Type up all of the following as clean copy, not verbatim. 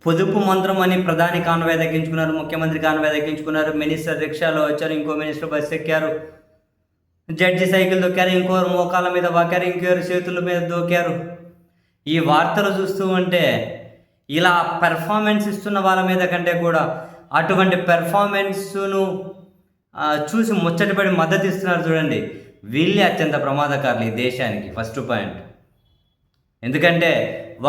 పొదుపు మంత్రం అని ప్రధాని కాన్వాయ్ దక్కించుకున్నారు, ముఖ్యమంత్రి కాన్వాయ్ దక్కించుకున్నారు, మినిస్టర్ రిక్షాలో వచ్చారు, ఇంకో మినిస్టర్ బస్సు ఎక్కారు, జడ్జి సైకిల్ దొక్కారు, ఇంకోరు మోకాళ్ళ మీద వాకారు, ఇంకోరు చేతుల మీద దొక్కారు. ఈ వార్తలు చూస్తూ ఉంటే ఇలా పెర్ఫార్మెన్స్ ఇస్తున్న వాళ్ళ మీద కంటే కూడా అటువంటి పెర్ఫార్మెన్స్ను చూసి ముచ్చటపడి మద్దతు ఇస్తున్నారు చూడండి, వీళ్ళే అత్యంత ప్రమాదకారులు ఈ దేశానికి. ఫస్ట్ పాయింట్, ఎందుకంటే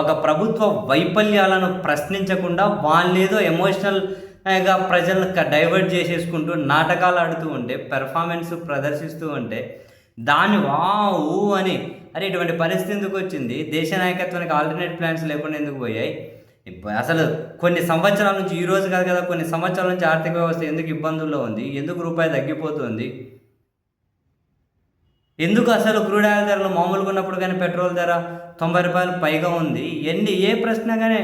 ఒక ప్రభుత్వ వైఫల్యాలను ప్రశ్నించకుండా వాళ్ళేదో ఎమోషనల్గా ప్రజలను డైవర్ట్ చేసేసుకుంటూ నాటకాలు ఆడుతూ ఉంటే, పెర్ఫార్మెన్స్ ప్రదర్శిస్తూ ఉంటే దాన్ని వావు అని అరే ఇటువంటి పరిస్థితి ఎందుకు వచ్చింది, దేశ నాయకత్వానికి ఆల్టర్నేట్ ప్లాన్స్ లేకుండా ఎందుకు పోయాయి, అసలు కొన్ని సంవత్సరాల నుంచి, ఈ రోజు కాదు కదా, కొన్ని సంవత్సరాల నుంచి ఆర్థిక వ్యవస్థ ఎందుకు ఇబ్బందుల్లో ఉంది, ఎందుకు రూపాయి తగ్గిపోతుంది, ఎందుకు అసలు క్రూడ్ ఆయిల్ ధరలు మామూలుగా ఉన్నప్పుడు కానీ పెట్రోల్ ధర 90 రూపాయలు పైగా ఉంది, ఏ ప్రశ్న కానీ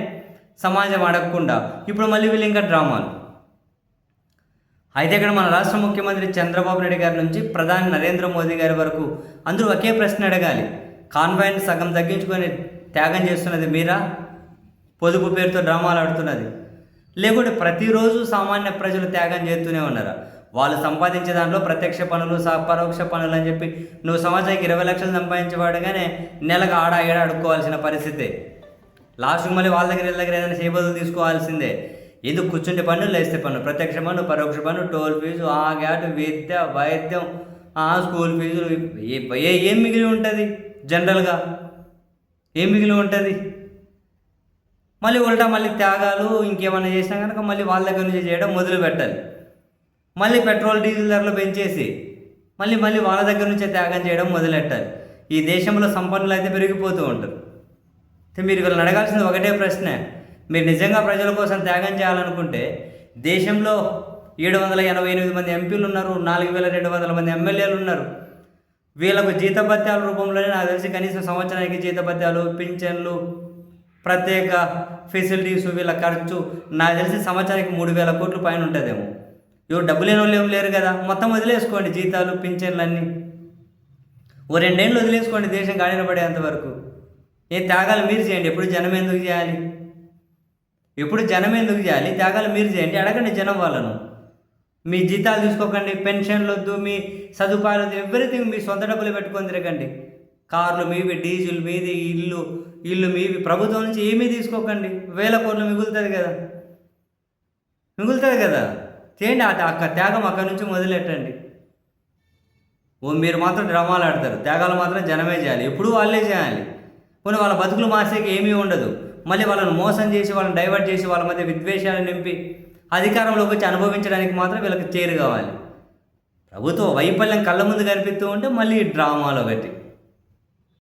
సమాజం అడగకుండా ఇప్పుడు మళ్ళీ వీళ్ళు ఇంకా డ్రామాలు. అయితే ఇక్కడ మన రాష్ట్ర ముఖ్యమంత్రి చంద్రబాబు నాయుడు గారి నుంచి ప్రధాని నరేంద్ర మోదీ గారి వరకు అందరూ ఒకే ప్రశ్న అడగాలి, కాన్వాయ్ని సగం తగ్గించుకొని త్యాగం చేస్తున్నది మీరా, పొదుపు పేరుతో డ్రామాలు ఆడుతున్నది, లేకుంటే ప్రతిరోజు సామాన్య ప్రజలు త్యాగం చేస్తూనే ఉన్నారా? వాళ్ళు సంపాదించే దాంట్లో ప్రత్యక్ష పనులు, పరోక్ష పనులు అని చెప్పి నువ్వు సంవత్సరానికి 20 లక్షలు సంపాదించేవాడుగానే నెలకు ఆడ అడుక్కోవాల్సిన పరిస్థితే. లాస్ట్కి మళ్ళీ వాళ్ళ దగ్గర ఏదైనా సేబదులు తీసుకోవాల్సిందే. ఎందుకు కూర్చుంటే పన్నులు, వేస్తే పన్ను, ప్రత్యక్ష పన్ను, పరోక్ష పన్ను, టోల్ ఫీజు, ఆ గ్యాటు, విద్య, వైద్యం, స్కూల్ ఫీజులు, ఏం మిగిలి ఉంటుంది? జనరల్గా ఏం మిగిలి ఉంటుంది? మళ్ళీ ఉల్టా మళ్ళీ త్యాగాలు ఇంకేమైనా చేసినా కనుక మళ్ళీ వాళ్ళ దగ్గర నుంచి చేయడం మొదలు పెట్టాలి. మళ్ళీ పెట్రోల్ డీజిల్ ధరలు పెంచేసి మళ్ళీ వాళ్ళ దగ్గర నుంచే త్యాగం చేయడం మొదలెట్టాలి. ఈ దేశంలో సంపన్నులు అయితే పెరిగిపోతూ ఉంటారు. మీరు వీళ్ళని అడగాల్సింది ఒకటే ప్రశ్న, మీరు నిజంగా ప్రజల కోసం త్యాగం చేయాలనుకుంటే దేశంలో 788 మంది ఎంపీలు ఉన్నారు, 4200 మంది ఎమ్మెల్యేలు ఉన్నారు. వీళ్ళకు జీతభత్యాల రూపంలోనే నాకు తెలిసి కనీసం సంవత్సరానికి జీతభత్యాలు, పింఛన్లు, ప్రత్యేక ఫెసిలిటీస్, వీళ్ళ ఖర్చు నాకు తెలిసి సంవత్సరానికి 3000 కోట్ల పైన ఉంటుందేమో. ఇవి డబ్బు లేని వాళ్ళు ఏం లేరు కదా, మొత్తం వదిలేసుకోండి, జీతాలు పింఛన్లు అన్నీ ఓ 2 ఏళ్ళు వదిలేసుకోండి దేశం గాడిన పడేంతవరకు. ఏ త్యాగాలు మీరు చేయండి, ఎప్పుడు జనం ఎందుకు చేయాలి, త్యాగాలు మీరు చేయండి, అడగండి జనం వాళ్ళను. మీ జీతాలు తీసుకోకండి, పెన్షన్లు వద్దు, మీ సదుపాయాలు వద్దు, ఎవ్రీథింగ్ మీ సొంత డబ్బులు పెట్టుకొని తిరగండి. కార్లు మీవి, డీజిల్ మీది, ఇల్లు మీవి, ప్రభుత్వం నుంచి ఏమీ తీసుకోకండి. 1000 కోట్లు మిగులుతుంది కదా, చేయండి. త్యాగం అక్కడి నుంచి మొదలెట్టండి. మీరు మాత్రం డ్రామాలు ఆడతారు, త్యాగాలు మాత్రం జనమే చేయాలి, ఎప్పుడు వాళ్ళే చేయాలి. కొన్ని వాళ్ళ బతుకులు మార్చేకి ఏమీ ఉండదు. మళ్ళీ వాళ్ళని మోసం చేసి, వాళ్ళని డైవర్ట్ చేసి, వాళ్ళ మధ్య విద్వేషాలు నింపి అధికారంలోకి వచ్చి అనుభవించడానికి మాత్రం వీళ్ళకి చేరు కావాలి. ప్రభుత్వ వైఫల్యం కళ్ళ ముందు కనిపిస్తూ ఉంటే మళ్ళీ డ్రామాలు ఒకటి.